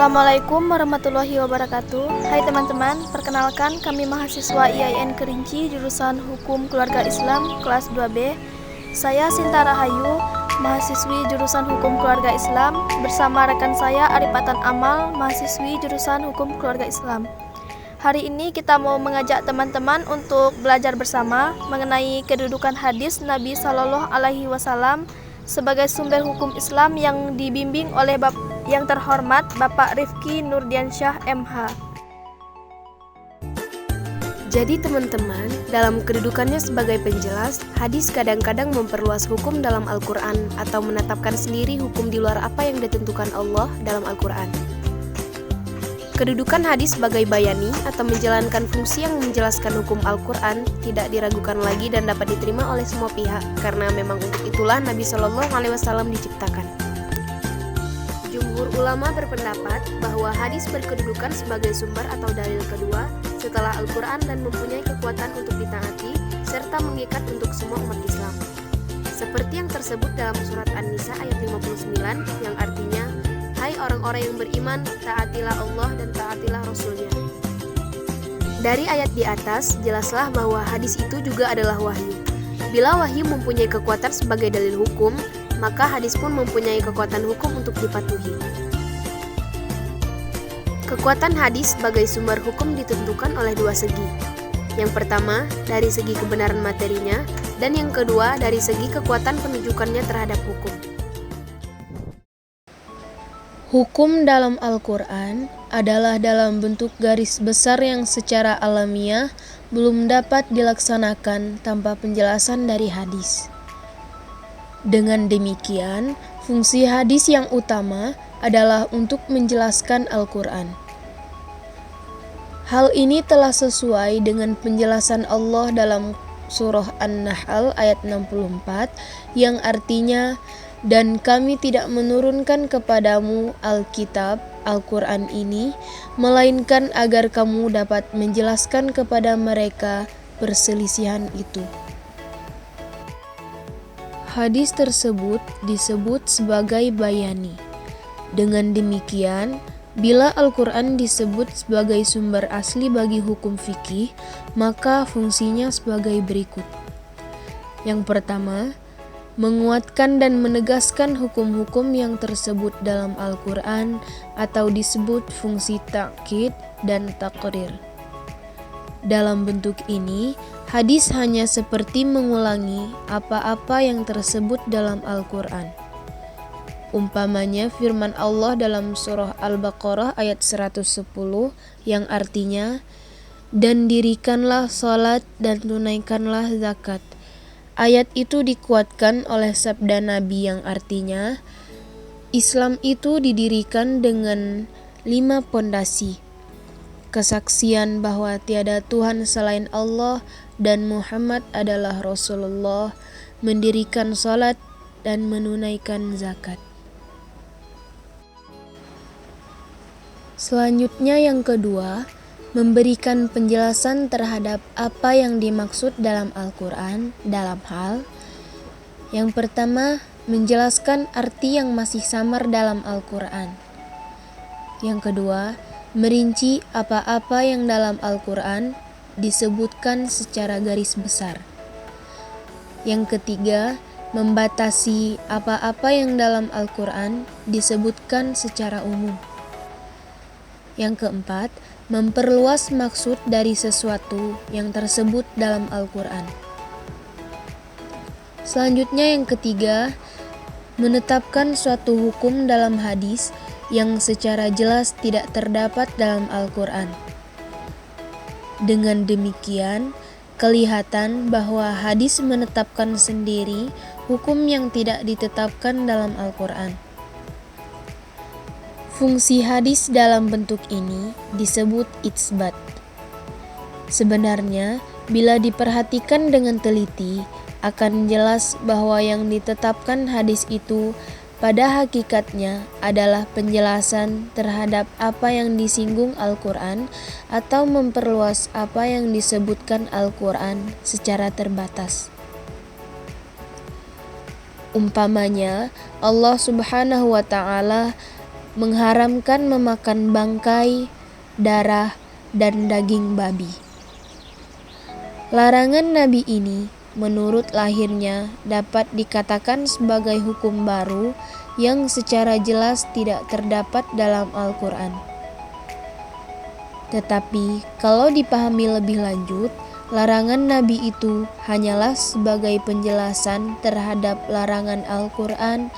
Assalamualaikum warahmatullahi wabarakatuh. Hai teman-teman, perkenalkan kami mahasiswa IAIN Kerinci jurusan Hukum Keluarga Islam kelas 2B. Saya Sinta Rahayu, mahasiswi jurusan Hukum Keluarga Islam bersama rekan saya Arifatan Amal, mahasiswi jurusan Hukum Keluarga Islam. Hari ini kita mau mengajak teman-teman untuk belajar bersama mengenai kedudukan hadis Nabi Shallallahu Alaihi Wasallam sebagai sumber hukum Islam yang dibimbing oleh yang terhormat Bapak Rifki Nurdiansyah MH. Jadi teman-teman, dalam kedudukannya sebagai penjelas, hadis kadang-kadang memperluas hukum dalam Al-Quran atau menetapkan sendiri hukum di luar apa yang ditentukan Allah dalam Al-Quran. Kedudukan hadis sebagai bayani atau menjalankan fungsi yang menjelaskan hukum Al-Quran tidak diragukan lagi dan dapat diterima oleh semua pihak karena memang untuk itulah Nabi Shallallahu Alaihi Wasallam diciptakan. Jumhur ulama berpendapat bahwa hadis berkedudukan sebagai sumber atau dalil kedua setelah Al-Quran dan mempunyai kekuatan untuk ditaati serta mengikat untuk semua umat Islam. Seperti yang tersebut dalam surat An-Nisa ayat 59 yang artinya, hai orang-orang yang beriman, taatilah Allah dan taatilah Rasul-Nya. Dari ayat di atas, jelaslah bahwa hadis itu juga adalah wahyu. Bila wahyu mempunyai kekuatan sebagai dalil hukum, maka hadis pun mempunyai kekuatan hukum untuk dipatuhi. Kekuatan hadis sebagai sumber hukum ditentukan oleh dua segi. Yang pertama, dari segi kebenaran materinya, dan yang kedua, dari segi kekuatan penunjukannya terhadap hukum. Hukum dalam Al-Quran adalah dalam bentuk garis besar yang secara alamiah belum dapat dilaksanakan tanpa penjelasan dari hadis. Dengan demikian, fungsi hadis yang utama adalah untuk menjelaskan Al-Quran. Hal ini telah sesuai dengan penjelasan Allah dalam surah An-Nahl ayat 64 yang artinya, dan kami tidak menurunkan kepadamu Alkitab, Al-Quran ini, melainkan agar kamu dapat menjelaskan kepada mereka perselisihan itu. Hadis tersebut disebut sebagai bayani. Dengan demikian, bila Al-Quran disebut sebagai sumber asli bagi hukum fikih, maka fungsinya sebagai berikut. Yang pertama, menguatkan dan menegaskan hukum-hukum yang tersebut dalam Al-Quran atau disebut fungsi ta'kid dan taqrir. Dalam bentuk ini, hadis hanya seperti mengulangi apa-apa yang tersebut dalam Al-Quran. Umpamanya firman Allah dalam surah Al-Baqarah ayat 110 yang artinya, dan dirikanlah salat dan tunaikanlah zakat. Ayat itu dikuatkan oleh sabda Nabi yang artinya, Islam itu didirikan dengan 5 pondasi. Kesaksian bahwa tiada Tuhan selain Allah dan Muhammad adalah Rasulullah, mendirikan salat dan menunaikan zakat. Selanjutnya yang kedua, memberikan penjelasan terhadap apa yang dimaksud dalam Al-Quran dalam hal yang pertama, menjelaskan arti yang masih samar dalam Al-Quran. Yang kedua, merinci apa-apa yang dalam Al-Quran disebutkan secara garis besar. Yang ketiga, membatasi apa-apa yang dalam Al-Quran disebutkan secara umum. Yang keempat, memperluas maksud dari sesuatu yang tersebut dalam Al-Quran. Selanjutnya yang ketiga, menetapkan suatu hukum dalam hadis yang secara jelas tidak terdapat dalam Al-Quran. Dengan demikian, kelihatan bahwa hadis menetapkan sendiri hukum yang tidak ditetapkan dalam Al-Quran. Fungsi hadis dalam bentuk ini disebut itsbat. Sebenarnya, bila diperhatikan dengan teliti, akan jelas bahwa yang ditetapkan hadis itu pada hakikatnya adalah penjelasan terhadap apa yang disinggung Al-Quran atau memperluas apa yang disebutkan Al-Quran secara terbatas. Umpamanya, Allah Subhanahu wa Ta'ala mengharamkan memakan bangkai, darah, dan daging babi. Larangan Nabi ini menurut lahirnya dapat dikatakan sebagai hukum baru yang secara jelas tidak terdapat dalam Al-Quran. Tetapi kalau dipahami lebih lanjut, larangan Nabi itu hanyalah sebagai penjelasan terhadap larangan Al-Quran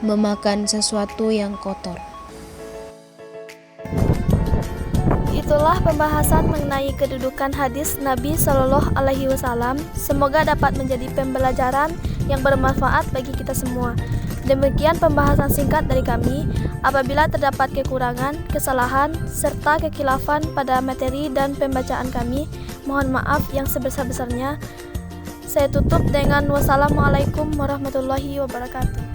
memakan sesuatu yang kotor. Itulah pembahasan mengenai kedudukan hadis Nabi Shallallahu Alaihi Wasallam. Semoga dapat menjadi pembelajaran yang bermanfaat bagi kita semua. Demikian pembahasan singkat dari kami. Apabila terdapat kekurangan, kesalahan, serta kekhilafan pada materi dan pembacaan kami, mohon maaf yang sebesar-besarnya. Saya tutup dengan wassalamualaikum warahmatullahi wabarakatuh.